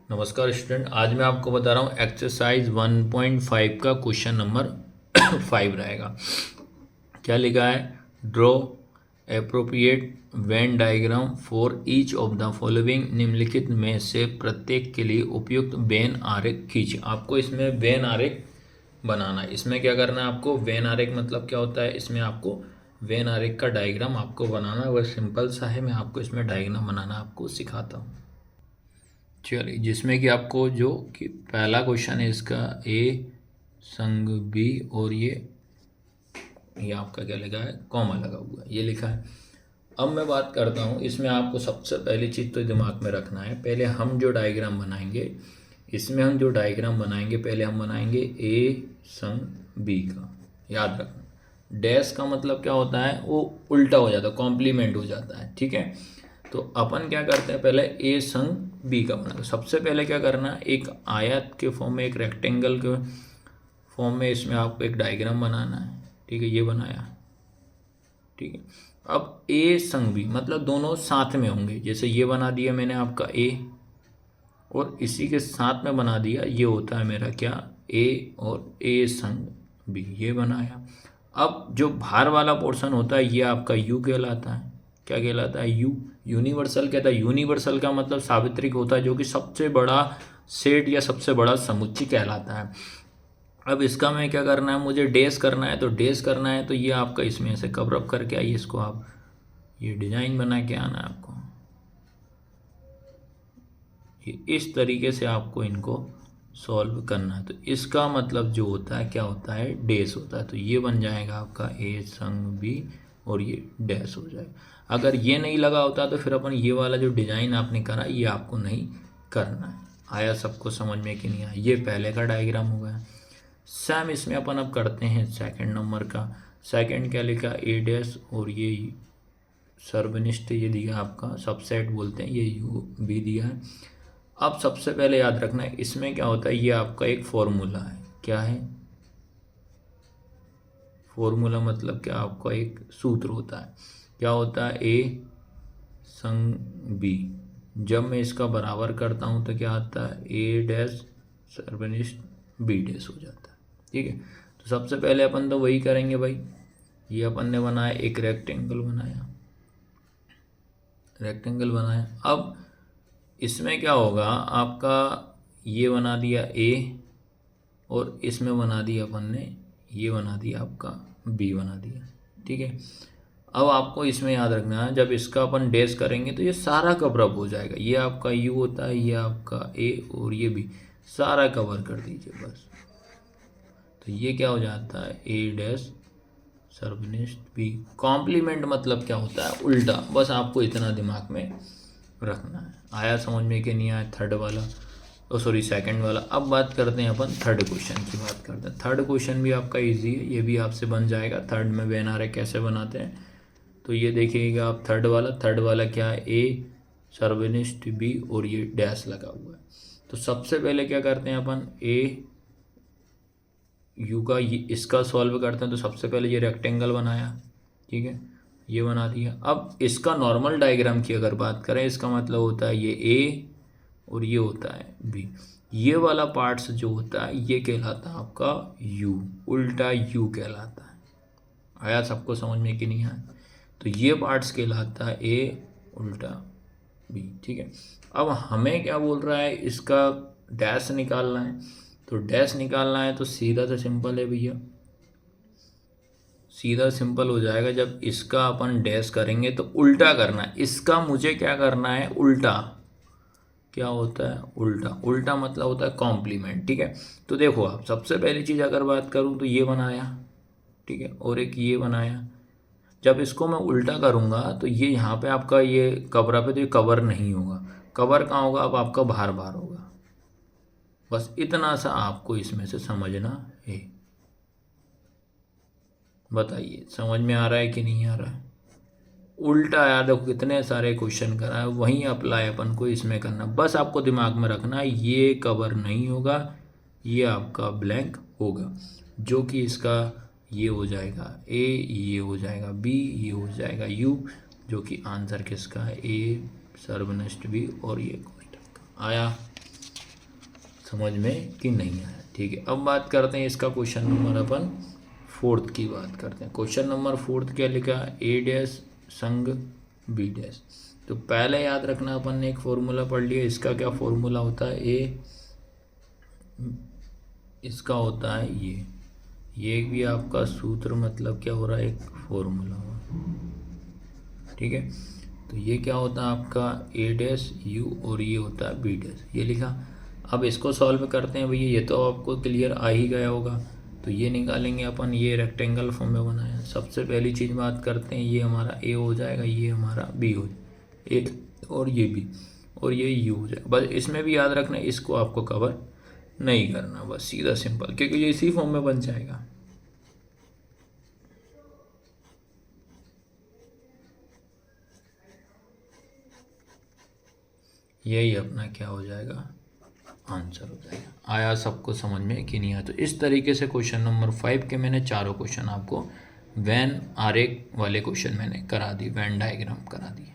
नमस्कार स्टूडेंट, आज मैं आपको बता रहा हूँ एक्सरसाइज 1.5 का क्वेश्चन नंबर 5 रहेगा। क्या लिखा है? Draw appropriate Venn diagram for each of the following. निम्नलिखित में से प्रत्येक के लिए उपयुक्त वेन आरेख खींचे। आपको इसमें वेन आरेख बनाना है। इसमें क्या करना है आपको? वेन आरेख मतलब क्या होता है? इसमें आपको वेन आरेख का डायग्राम आपको बनाना है। वह सिंपल सा है, मैं आपको इसमें डायग्राम बनाना आपको सिखाता हूँ। चलिए, जिसमें कि आपको जो कि पहला क्वेश्चन है इसका ए संग बी और ये आपका क्या लिखा है? कॉमा लगा हुआ है, ये लिखा है। अब मैं बात करता हूँ, इसमें आपको सबसे पहली चीज़ तो दिमाग में रखना है। पहले हम जो डायग्राम बनाएंगे, इसमें हम जो डायग्राम बनाएंगे पहले हम बनाएंगे ए संग बी का। याद रखना, डैश का मतलब क्या होता है? वो उल्टा हो जाता है, कॉम्प्लीमेंट हो जाता है। ठीक है, तो अपन क्या करते हैं, पहले ए संग बी का बना। सबसे पहले क्या करना है, एक आयत के फॉर्म में, एक रेक्टेंगल के फॉर्म में इसमें आपको एक डायग्राम बनाना है। ठीक है, ये बनाया। ठीक है, अब ए संग बी मतलब दोनों साथ में होंगे। जैसे ये बना दिया मैंने आपका ए, और इसी के साथ में बना दिया, ये होता है मेरा क्या? ए और ए संग बी, ये बनाया। अब जो बाहर वाला पोर्शन होता है ये आपका यू कहलाता है। क्या कहलाता है? यू। यूनिवर्सल कहता है। यूनिवर्सल का मतलब सार्वत्रिक होता है, जो कि सबसे बड़ा सेट या सबसे बड़ा समुच्चय कहलाता है। अब इसका मैं क्या करना है, मुझे डैश करना है। तो डैश करना है तो ये आपका इसमें से कवर अप करके आइए, इसको आप ये डिजाइन बना के आना है आपको। ये इस तरीके से आपको इनको सॉल्व करना है। तो इसका मतलब जो होता है क्या होता है? डैश होता है। तो ये बन जाएगा आपका ए संग बी और ये डैश हो जाएगा। अगर ये नहीं लगा होता तो फिर अपन ये वाला जो डिजाइन आपने करा ये आपको नहीं करना है। आया सबको समझ में कि नहीं आया? ये पहले का डायग्राम हो गया। सेम इसमें अपन अब करते हैं सेकंड नंबर का। सेकंड क्या लिखा? ए डैश और ये सर्वनिष्ठ ये दिया आपका, सबसेट बोलते हैं, ये यू बी दिया है। अब सबसे पहले याद रखना है इसमें क्या होता है, ये आपका एक फॉर्मूला है। क्या है फॉर्मूला? मतलब क्या? आपका एक सूत्र होता है। क्या होता है? ए संग बी। जब मैं इसका बराबर करता हूं तो क्या आता है? ए डैश सर्वनिष्ठ बी डैश हो जाता है। ठीक है, तो सबसे पहले अपन तो वही करेंगे भाई। ये अपन ने बनाया, एक रेक्टेंगल बनाया, रेक्टेंगल बनाया। अब इसमें क्या होगा आपका? ये बना दिया ए, और इसमें बना दिया अपन ने, ये बना दिया आपका बी बना दिया। ठीक है, अब आपको इसमें याद रखना है, जब इसका अपन डैश करेंगे तो ये सारा कवर अप हो जाएगा। ये आपका यू होता है, ये आपका ए और ये बी, सारा कवर कर दीजिए बस। तो ये क्या हो जाता है? ए डैश सर्वनिष्ठ बी। कॉम्प्लीमेंट मतलब क्या होता है? उल्टा। बस आपको इतना दिमाग में रखना है। आया समझ में कि नहीं आया? थर्ड वाला, सॉरी सेकंड वाला। अब बात करते हैं अपन थर्ड क्वेश्चन की। बात करते हैं थर्ड क्वेश्चन, भी आपका इजी है, ये भी आपसे बन जाएगा। थर्ड में वेन आरेख कैसे बनाते हैं तो ये देखिएगा आप। थर्ड वाला क्या है? ए सर्वनिष्ठ बी और ये डैश लगा हुआ है। तो सबसे पहले क्या करते हैं अपन? ए यू का इसका सॉल्व करते हैं। तो सबसे पहले ये रेक्टेंगल बनाया। ठीक है, ये बना दिया। अब इसका नॉर्मल डायग्राम की अगर बात करें, इसका मतलब होता है ये ए और ये होता है बी। ये वाला पार्ट्स जो होता है ये कहलाता है आपका यू, उल्टा यू कहलाता है। आया सबको समझ में कि नहीं आया? तो ये पार्ट्स कहलाता है ए उल्टा बी। ठीक है, अब हमें क्या बोल रहा है? इसका डैश निकालना है। तो डैश निकालना है तो सीधा सा सिंपल है भैया, सीधा सिंपल हो जाएगा। जब इसका अपन डैश करेंगे तो उल्टा करना है। इसका मुझे क्या करना है? उल्टा। क्या होता है? उल्टा। उल्टा मतलब होता है कॉम्प्लीमेंट। ठीक है, तो देखो आप, सबसे पहली चीज़ अगर बात करूँ तो ये बनाया। ठीक है, और एक ये बनाया। जब इसको मैं उल्टा करूँगा तो ये यहाँ पे आपका ये कवर पे, तो ये कवर नहीं होगा। कवर कहाँ होगा? अब आपका बाहर बाहर होगा। बस इतना सा आपको इसमें से समझना है। बताइए समझ में आ रहा है कि नहीं आ रहा है? उल्टा यार, देखो कितने सारे क्वेश्चन करा है, वहीं अप्लाई अपन को इसमें करना। बस आपको दिमाग में रखना है ये कवर नहीं होगा, ये आपका ब्लैंक होगा, जो कि इसका ये हो जाएगा ए, ये हो जाएगा बी, ये हो जाएगा यू, जो कि आंसर किसका है? ए सर्वनिष्ठ बी और ये कोष्टक का। आया समझ में कि नहीं आया। ठीक है, अब बात करते हैं इसका क्वेश्चन नंबर अपन 4 की बात करते हैं। क्वेश्चन नंबर 4 क्या लिखा है, ए डैश संग बी डैश। तो पहले याद रखना अपन ने एक फॉर्मूला पढ़ लिया, इसका क्या फॉर्मूला होता है, ए इसका होता है ये भी आपका सूत्र, मतलब क्या हो रहा है, एक फॉर्मूला हुआ। ठीक है, तो ये क्या होता है आपका ए डैश यू और ये होता है बी डैश, ये लिखा। अब इसको सॉल्व करते हैं भैया, ये तो आपको क्लियर आ ही गया होगा। तो ये निकालेंगे अपन, ये रेक्टेंगल फॉर्म में बनाया। सबसे पहली चीज़ बात करते हैं, ये हमारा ए हो जाएगा, ये हमारा बी हो जाएगा, ए और ये बी और ये यू हो जाएगा। बस इसमें भी याद रखना, इसको आपको कवर नहीं करना, बस सीधा सिंपल, क्योंकि ये इसी फॉर्म में बन जाएगा। यही अपना क्या हो जाएगा, आंसर हो जाएगा। आया सबको समझ में कि नहीं आया? तो इस तरीके से क्वेश्चन नंबर 5 के मैंने चारों क्वेश्चन आपको वैन आरेख वाले क्वेश्चन मैंने करा दी, वैन डायग्राम करा दी।